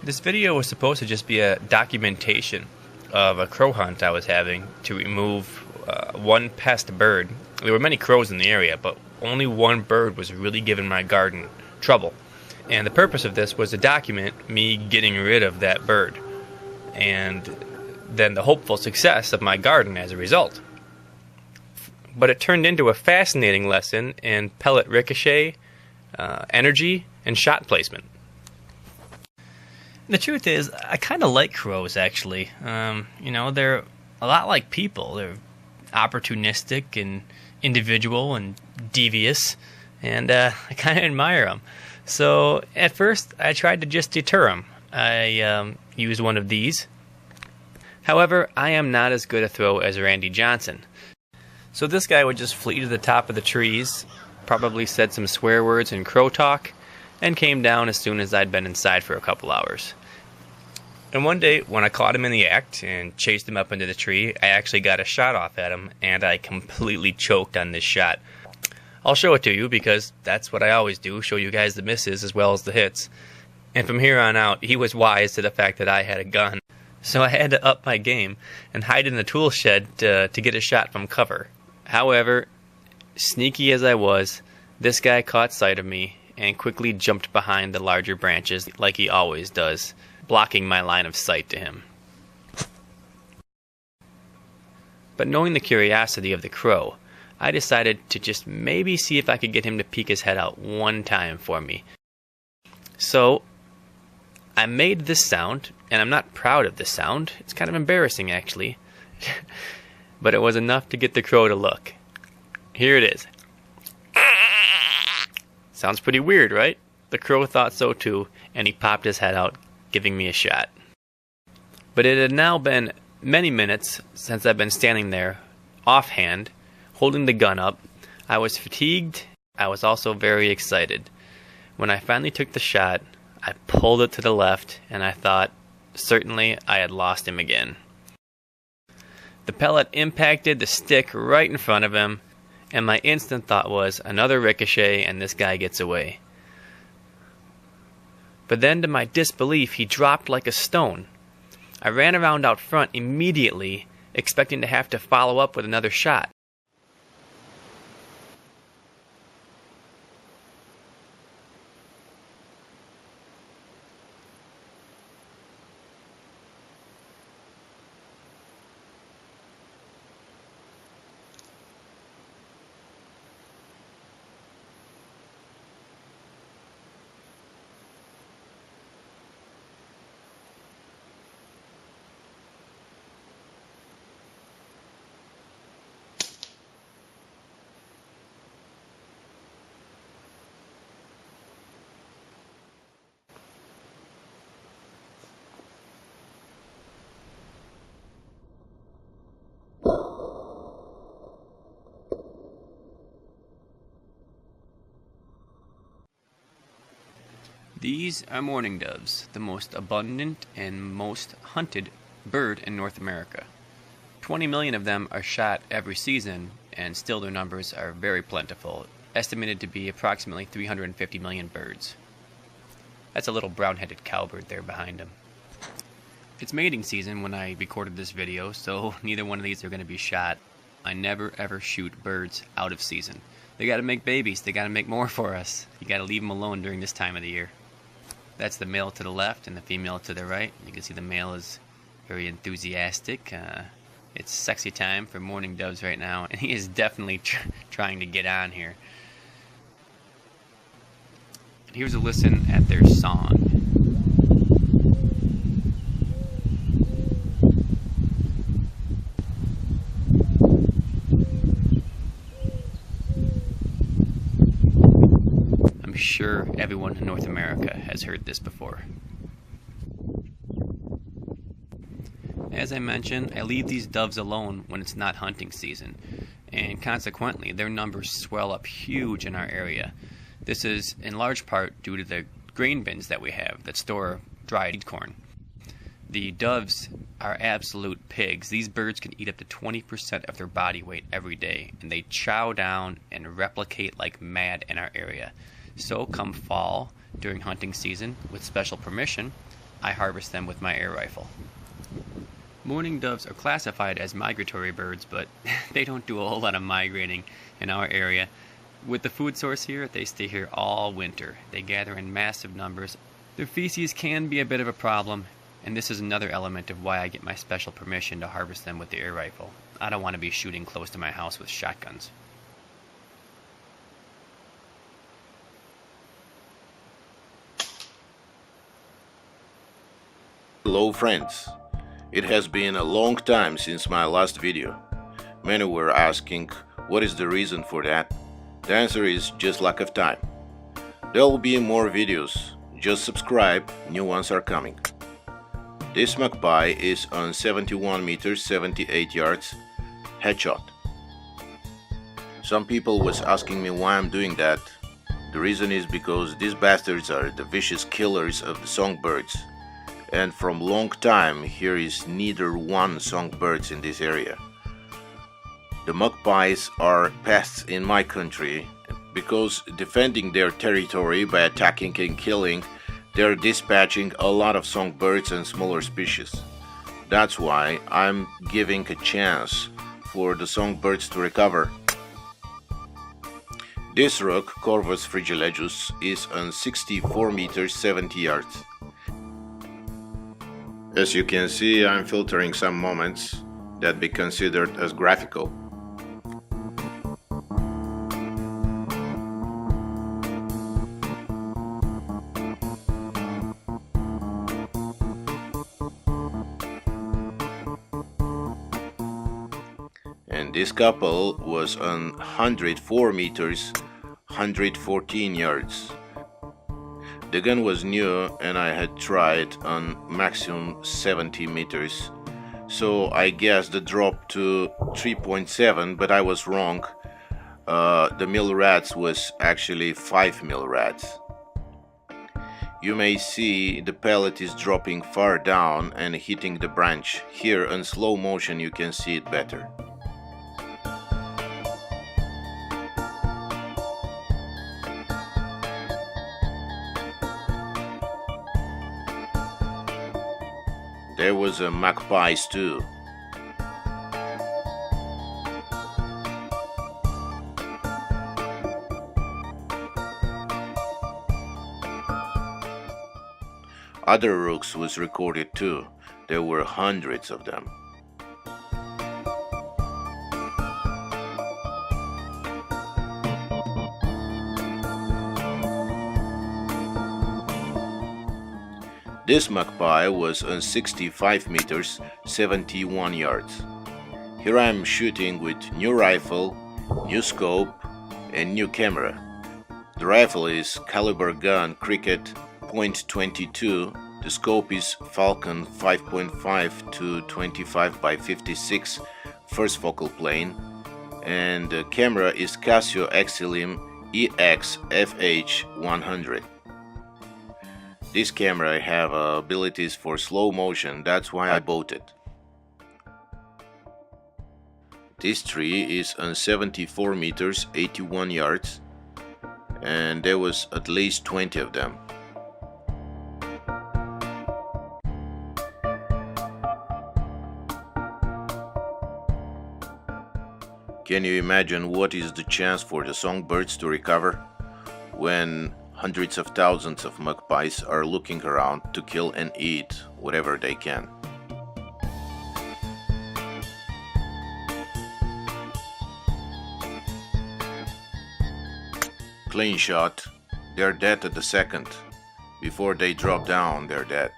This video was supposed to just be a documentation of a crow hunt I was having to remove one pest bird. There were many crows in the area, but only one bird was really giving my garden trouble. And the purpose of this was to document me getting rid of that bird, and then the hopeful success of my garden as a result. But it turned into a fascinating lesson in pellet ricochet, energy, and shot placement. The truth is, I kind of like crows, actually. They're a lot like people. They're opportunistic and individual and devious, and I kind of admire them. So at first, I tried to just deter them. I used one of these. However, I am not as good a throw as Randy Johnson. So this guy would just flee to the top of the trees, probably said some swear words in crow talk, and came down as soon as I'd been inside for a couple hours. And one day, when I caught him in the act and chased him up into the tree, I actually got a shot off at him, and I completely choked on this shot. I'll show it to you because that's what I always do, show you guys the misses as well as the hits. And from here on out, he was wise to the fact that I had a gun. So I had to up my game and hide in the tool shed to get a shot from cover. However, sneaky as I was, this guy caught sight of me and quickly jumped behind the larger branches like he always does, blocking my line of sight to him. But knowing the curiosity of the crow, I decided to just maybe see if I could get him to peek his head out one time for me. So I made this sound, and I'm not proud of this sound. It's kind of embarrassing, actually. But it was enough to get the crow to look. Here it is. Sounds pretty weird, right? The crow thought so too, and he popped his head out, giving me a shot. But it had now been many minutes since I've been standing there, offhand, holding the gun up. I was fatigued. I was also very excited. When I finally took the shot, I pulled it to the left, and I thought, certainly I had lost him again. The pellet impacted the stick right in front of him, and my instant thought was, another ricochet and this guy gets away. But then, to my disbelief, he dropped like a stone. I ran around out front immediately, expecting to have to follow up with another shot. These are mourning doves, the most abundant and most hunted bird in North America. 20 million of them are shot every season, and still their numbers are very plentiful, estimated to be approximately 350 million birds. That's a little brown-headed cowbird there behind him. It's mating season when I recorded this video, so neither one of these are going to be shot. I never ever shoot birds out of season. They gotta make babies, they gotta make more for us. You gotta leave them alone during this time of the year. That's the male to the left and the female to the right. You can see the male is very enthusiastic. It's sexy time for mourning doves right now, and he is definitely trying to get on here. Here's a listen at their song. I'm sure everyone in North America has heard this before. As I mentioned, I leave these doves alone when it's not hunting season, and consequently their numbers swell up huge in our area. This is in large part due to the grain bins that we have that store dried corn. The doves are absolute pigs. These birds can eat up to 20% of their body weight every day, and they chow down and replicate like mad in our area. So come fall, during hunting season, with special permission, I harvest them with my air rifle. Mourning doves are classified as migratory birds, but they don't do a whole lot of migrating in our area. With the food source here, they stay here all winter. They gather in massive numbers. Their feces can be a bit of a problem, and this is another element of why I get my special permission to harvest them with the air rifle. I don't want to be shooting close to my house with shotguns. Hello friends, it has been a long time since my last video. Many were asking what is the reason for that. The answer is just lack of time. There will be more videos, just subscribe, new ones are coming. This magpie is on 71 meters 78 yards headshot. Some people was asking me why I'm doing that. The reason is because these bastards are the vicious killers of the songbirds. And from long time here is neither one songbirds in this area. The magpies are pests in my country because defending their territory by attacking and killing, they're dispatching a lot of songbirds and smaller species. That's why I'm giving a chance for the songbirds to recover. This rock, Corvus fragilegus, is on 64 meters 70 yards. As you can see, I'm filtering some moments that be considered as graphical. And this couple was on 104 meters 114 yards. The gun was new and I had tried on maximum 70 meters, so I guessed the drop to 3.7, but I was wrong. The mil rats was actually 5 mil rats. You may see the pellet is dropping far down and hitting the branch. Here in slow motion you can see it better. There was a magpies too. Other rooks was recorded too. There were hundreds of them. This magpie was on 65 meters 71 yards. Here I am shooting with new rifle, new scope and new camera. The rifle is caliber gun Cricket .22. The scope is Falcon 5.5 to 25 by 56 first focal plane, and the camera is Casio Exilim EX FH100. This camera have abilities for slow motion, that's why I bought it. This tree is on 74 meters 81 yards, and there was at least 20 of them. Can you imagine what is the chance for the songbirds to recover when hundreds of thousands of magpies are looking around to kill and eat whatever they can? Clean shot, they're dead at the second. Before they drop down, they're dead.